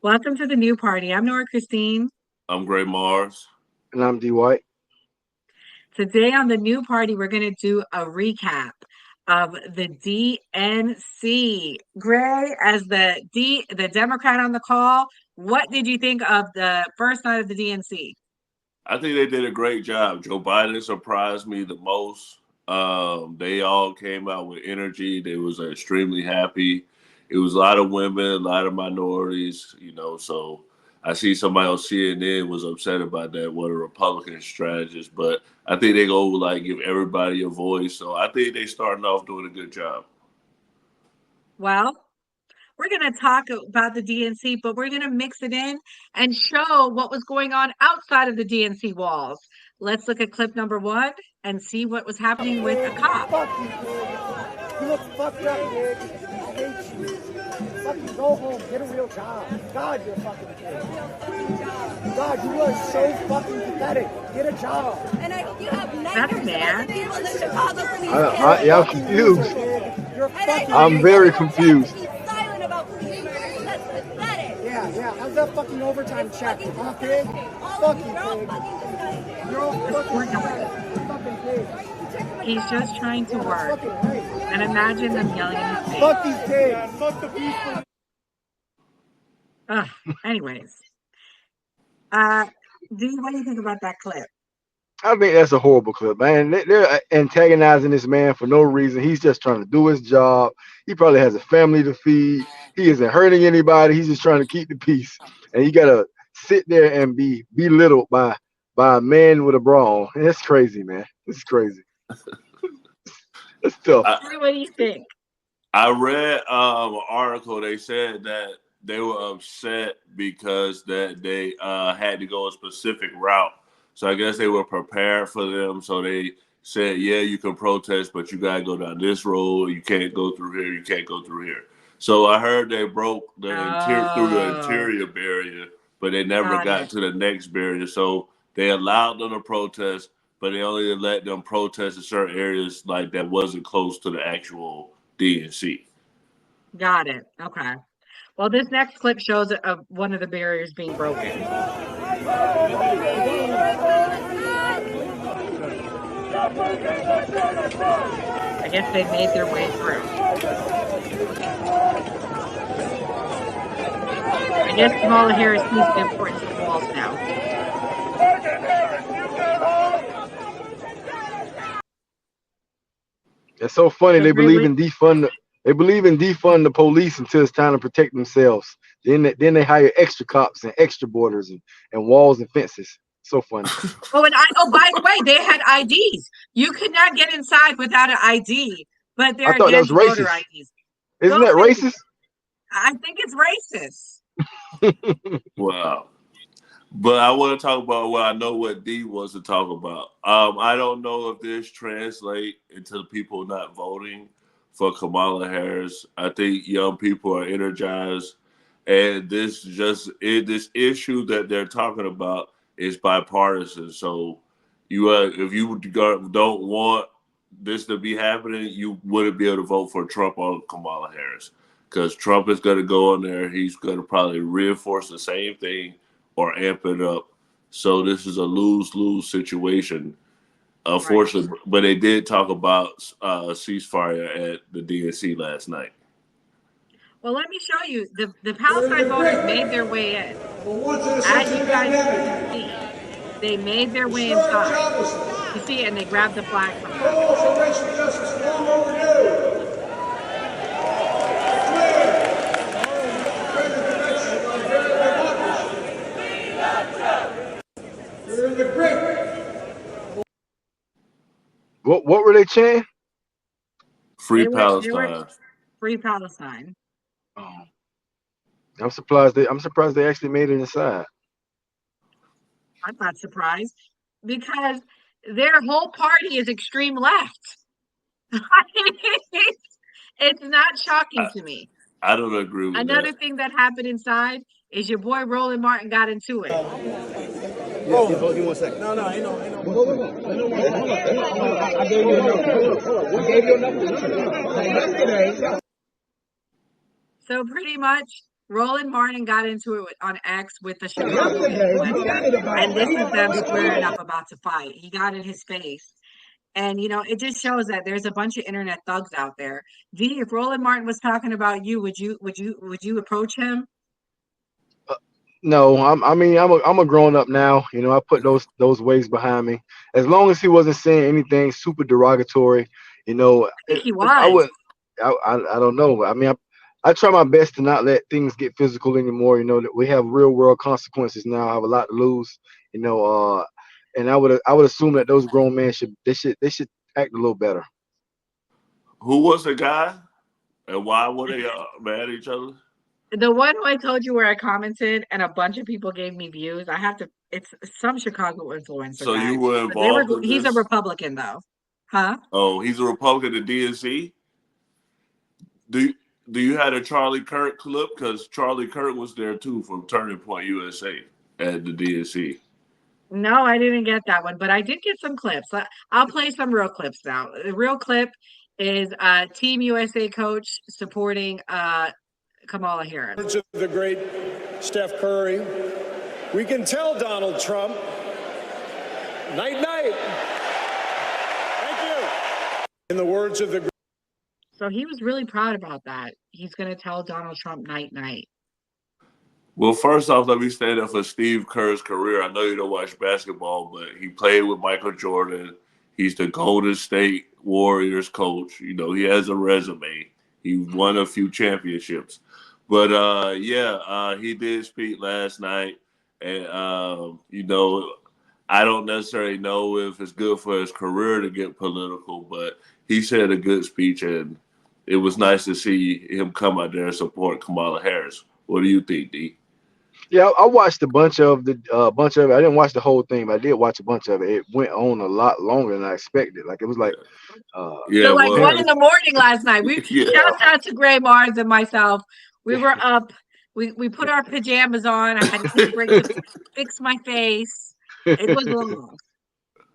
Welcome to the new party. I'm Nora Christine. I'm Gray Mars. And I'm D White. Today on the new party, we're going to do a recap of the DNC. Gray, as the Democrat on the call, what did you think of the first night of the DNC? I think they did a great job. Joe Biden surprised me the most. They all came out with energy. They was extremely happy. It was a lot of women, a lot of minorities, so I see somebody on CNN was upset about that, one of the Republican strategists, but I think they go like give everybody a voice. So I think they starting off doing a good job. Well, we're going to talk about the DNC, but we're going to mix it in and show what was going on outside of the DNC walls. Let's look at clip number 1 and see what was happening with a cop. Fuck you, dude. You look fucked up, dude. I hate you. Fucking go home. Get a real job. God, you're a fucking kid. God, you are so fucking pathetic. Get a job. And I hope you have That's nightmares man. about the people in Chicago police. Yeah, I'm confused. You're fucking I'm very confused. Be silent about police murders. That's pathetic. Yeah. How's that fucking overtime check? Huh, pig? Fuck you, pig. You're all fucking pathetic. Fucking pig. He's just trying to work. Fucking right. And imagine them yelling in his face. Fuck these pigs. Fuck the people. Anyways. D, what do you think about that clip? I think that's a horrible clip, man. They're antagonizing this man for no reason. He's just trying to do his job. He probably has a family to feed. He isn't hurting anybody. He's just trying to keep the peace. And you gotta sit there and be belittled by a man with a bra on. That's crazy, man. This is crazy. It's tough. What do you think? I read an article. They said that they were upset because that they had to go a specific route. So I guess they were prepared for them. So they said, yeah, you can protest, but you got to go down this road. You can't go through here. You can't go through here. So I heard they broke through the interior barrier, but they never got to the next barrier. So they allowed them to protest, but they only let them protest in certain areas like that wasn't close to the actual DNC. Got it. Okay. Well, this next clip shows one of the barriers being broken. I guess they made their way through. I guess Kamala Harris sees the importance of walls now. It's so funny. They believe in defund the police until it's time to protect themselves. Then they hire extra cops and extra borders and walls and fences. So funny. Oh, by the way, they had IDs. You could not get inside without an ID. But they're I thought that was against voter racist. IDs. Isn't that racist? I think it's racist. Wow. But I want to talk about what I know what D wants to talk about. I don't know if this translates into people not voting for Kamala Harris. I think young people are energized, and this issue that they're talking about is bipartisan. So if you don't want this to be happening, you wouldn't be able to vote for Trump or Kamala Harris because Trump is going to go in there. He's going to probably reinforce the same thing or amp it up. So this is a lose-lose situation, unfortunately. Right. But they did talk about a ceasefire at the DNC last night. Well, let me show you. The Palestine voters made their way in. As you guys can see, they made their way inside. You see, and they grabbed the flag from What were they chanting? Free Palestine. Free Palestine. Oh. I'm surprised they actually made it inside. I'm not surprised because their whole party is extreme left. It's not shocking to me. I don't agree with Another thing that happened inside is your boy Roland Martin got into it. Oh, give me 1 second. No, I know. I gave you a number. So pretty much Roland Martin got into it on X with the Chicago influencer, and this is them squaring up about to fight. He got in his face. And it just shows that there's a bunch of internet thugs out there. D, if Roland Martin was talking about you, would you approach him? No, I mean, I'm a grown up now. I put those ways behind me. As long as he wasn't saying anything super derogatory, I think he I was. would. I don't know. I mean, I try my best to not let things get physical anymore. That we have real world consequences now. I have a lot to lose. And I would assume that those grown men should act a little better. Who was the guy, and why were they mad at each other? The one who I told you where I commented and a bunch of people gave me views. It's some Chicago influencer So guy. you were But involved in he's a this? Republican though. Huh? Oh, he's a Republican at DNC. Do you have a Charlie Kirk clip? Because Charlie Kirk was there too from Turning Point USA at the DNC. No, I didn't get that one, but I did get some clips. I'll play some real clips now. The real clip is Team USA coach supporting Kamala Harris. Words of the great Steph Curry. We can tell Donald Trump, night, night. Thank you. In the words of the So he was really proud about that. He's going to tell Donald Trump night, night. Well, first off, let me stand up for Steve Kerr's career. I know you don't watch basketball, but he played with Michael Jordan. He's the Golden State Warriors coach. He has a resume. He won a few championships. But he did speak last night, and I don't necessarily know if it's good for his career to get political, but he said a good speech, and it was nice to see him come out there and support Kamala Harris. What do you think, D? Yeah, I watched a bunch of it. I didn't watch the whole thing, but I did watch a bunch of it. It went on a lot longer than I expected. Like it was like, Yeah, So like well, 1 in the morning last night. We yeah. shout out to Gray Mars and myself. We were up. We put our pajamas on. I had to take a break to fix my face. It was long.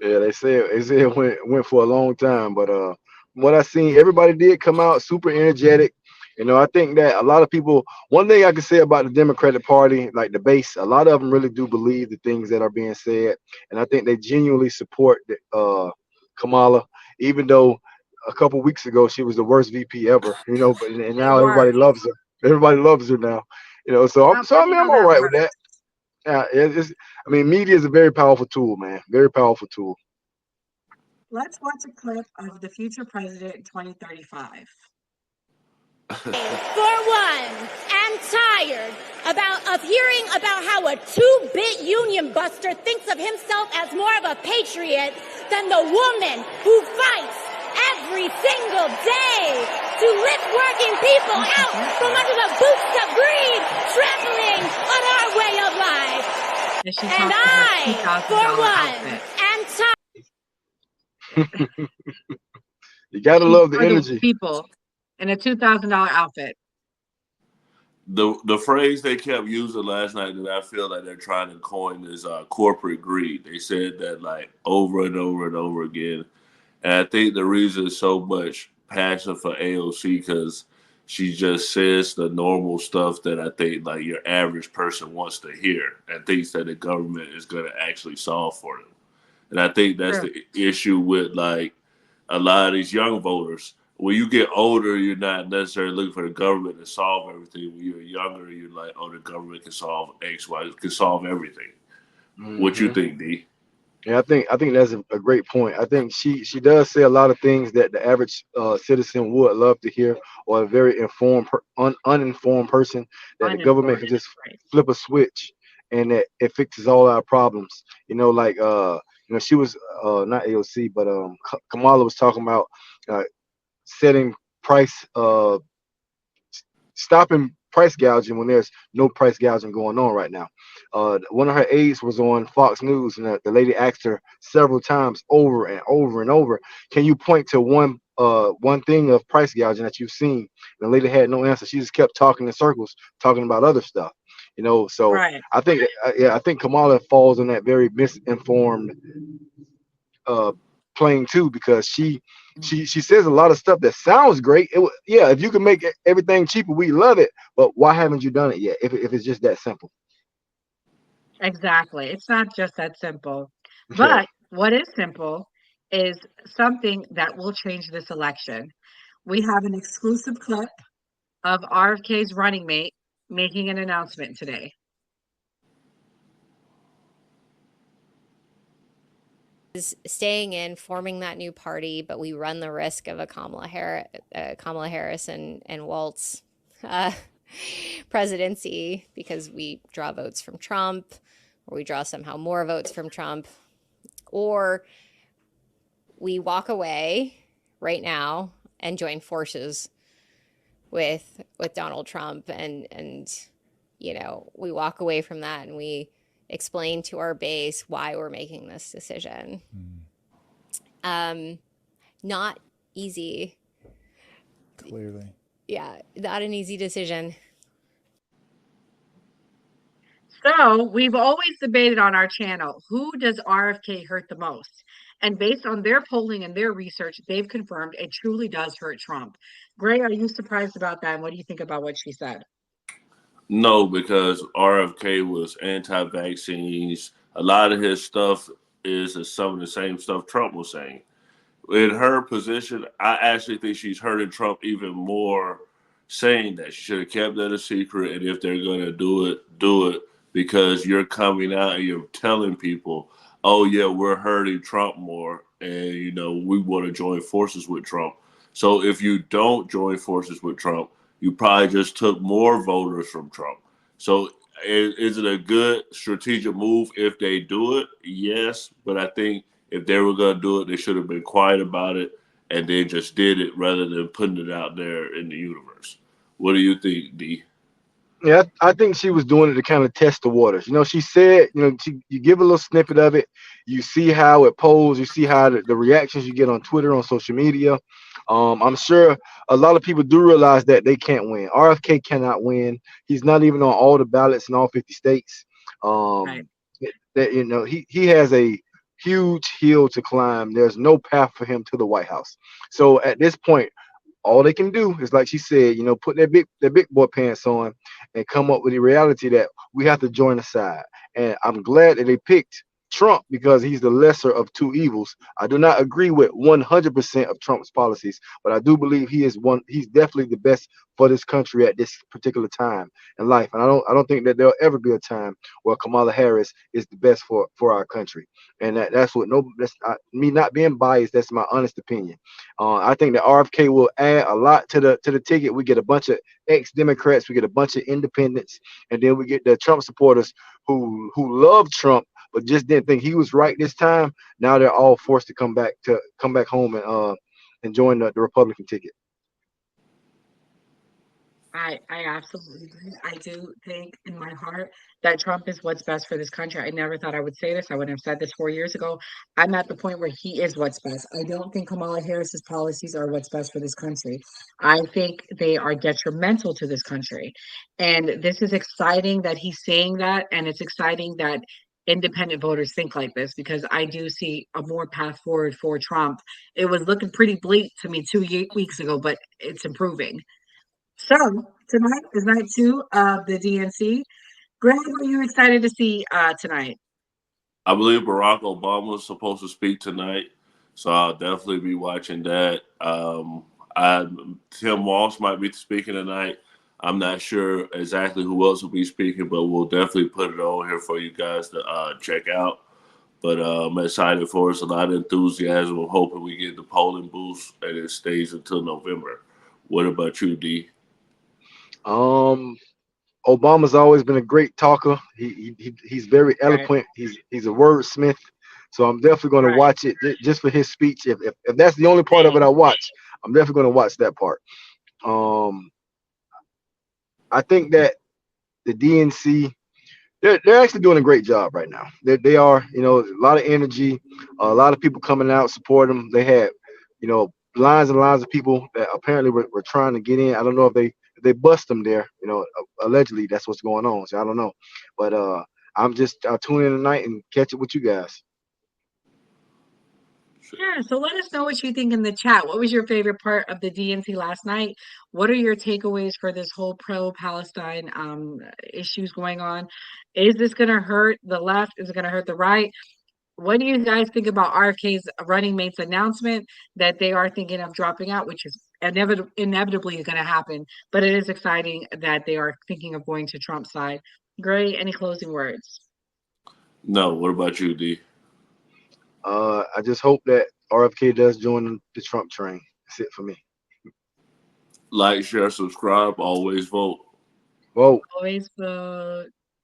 Yeah, they say it went for a long time, but from what I seen, everybody did come out super energetic. I think that a lot of people. One thing I can say about the Democratic Party, like the base, a lot of them really do believe the things that are being said, and I think they genuinely support Kamala, even though a couple weeks ago she was the worst VP ever. But and They now were. everybody loves her. Everybody loves her now. I mean, I'm all right with that. Yeah, I mean, media is a very powerful tool, man. Very powerful tool. Let's watch a clip of the future president in 2035. For one, am tired of hearing about how a 2-bit union buster thinks of himself as more of a patriot than the woman who fights every single day to lift working people out from under the boots of greed, trampling on our way of life. And I, for one, am tired. You gotta love the energy. People in a $2,000 outfit. The phrase they kept using last night that I feel like they're trying to coin is corporate greed. They said that like over and over and over again. And I think the reason is so much passion for AOC because she just says the normal stuff that I think like your average person wants to hear and thinks that the government is going to actually solve for them. And I think that's the issue with like a lot of these young voters. When you get older, you're not necessarily looking for the government to solve everything. When you're younger, you're like, oh, the government can solve X, Y, can solve everything. What you think, D? Yeah, I think that's a great point. I think she does say a lot of things that the average citizen would love to hear, or a very uninformed person, that the government can just flip a switch and that it fixes all our problems. Like she was not AOC, but Kamala was talking about setting price stopping price gouging when there's no price gouging going on right now. One of her aides was on Fox News, and the lady asked her several times over and over and over, "Can you point to one thing of price gouging that you've seen?" And the lady had no answer. She just kept talking in circles, talking about other stuff. So I think Kamala falls in that very misinformed playing too, because she says a lot of stuff that sounds great. Yeah, if you can make everything cheaper, we love it. But why haven't you done it yet? If it's just that simple. Exactly. It's not just that simple. Yeah. But what is simple is something that will change this election. We have an exclusive clip of RFK's running mate making an announcement today. Is staying in, forming that new party, but we run the risk of a Kamala Harris and Waltz presidency because we draw votes from Trump, or we draw somehow more votes from Trump, or we walk away right now and join forces with Donald Trump, and we walk away from that and we explain to our base why we're making this decision. Not easy. Clearly. Yeah, not an easy decision. So we've always debated on our channel, who does RFK hurt the most? And based on their polling and their research, they've confirmed it truly does hurt Trump. Gray, are you surprised about that? And what do you think about what she said? No, because RFK was anti-vaccines. A lot of his stuff is some of the same stuff Trump was saying. In her position, I actually think she's hurting Trump even more, saying that she should have kept that a secret. And if they're going to do it because you're coming out and you're telling people, oh, yeah, we're hurting Trump more. And, we want to join forces with Trump. So if you don't join forces with Trump, you probably just took more voters from Trump. So is it a good strategic move if they do it? Yes. But I think if they were going to do it, they should have been quiet about it and then just did it rather than putting it out there in the universe. What do you think, D? Yeah, I think she was doing it to kind of test the waters. She said, you give a little snippet of it, you see how it polls, you see how the reactions you get on Twitter, on social media. I'm sure a lot of people do realize that they can't win. RFK cannot win. He's not even on all the ballots in all 50 states. Right. He has a huge hill to climb. There's no path for him to the White House. So at this point, all they can do is, like she said, put their big boy pants on and come up with the reality that we have to join the side. And I'm glad that they picked Trump because he's the lesser of two evils. I do not agree with 100% of Trump's policies, but I do believe he's definitely the best for this country at this particular time in life. And I don't think that there'll ever be a time where Kamala Harris is the best for our country. And me not being biased. That's my honest opinion. I think that RFK will add a lot to the ticket. We get a bunch of ex-Democrats, we get a bunch of independents, and then we get the Trump supporters who love Trump but just didn't think he was right this time. Now they're all forced to come back home and join the Republican ticket. I absolutely agree. I do think in my heart that Trump is what's best for this country. I never thought I would say this. I wouldn't have said this 4 years ago. I'm at the point where he is what's best. I don't think Kamala Harris's policies are what's best for this country. I think they are detrimental to this country. And this is exciting that he's saying that. And it's exciting that independent voters think like this because I do see a more path forward for Trump. It was looking pretty bleak to me 2 weeks ago, but it's improving. So tonight is night 2 of the DNC. Greg, what are you excited to see tonight? I believe Barack Obama is supposed to speak tonight, so I'll definitely be watching that. Tim Walsh might be speaking tonight. I'm not sure exactly who else will be speaking, but we'll definitely put it on here for you guys to check out. But I'm excited for us. A lot of enthusiasm. I'm hoping we get the polling boost and it stays until November. What about you, D? Obama's always been a great talker. He's very Right, eloquent. He's a wordsmith. So I'm definitely going to right. watch it just for his speech. If that's the only part of it I watch, I'm definitely going to watch that part. Um, I think that the DNC, they're actually doing a great job right now. They are, a lot of energy, a lot of people coming out support them. They had, lines and lines of people that apparently were trying to get in. I don't know if they bust them there. Allegedly that's what's going on. So I don't know, but I'll tune in tonight and catch it with you guys. Yeah, so let us know what you think in the chat. What was your favorite part of the DNC last night? What are your takeaways for this whole pro-Palestine issues going on? Is this going to hurt the left? Is it going to hurt the right? What do you guys think about RFK's running mate's announcement that they are thinking of dropping out, which is inevitably going to happen? But it is exciting that they are thinking of going to Trump's side. Gray, any closing words? No, what about you, D? I just hope that RFK does join the Trump train. That's it for me. Like, share, subscribe, always vote. Vote. Always vote.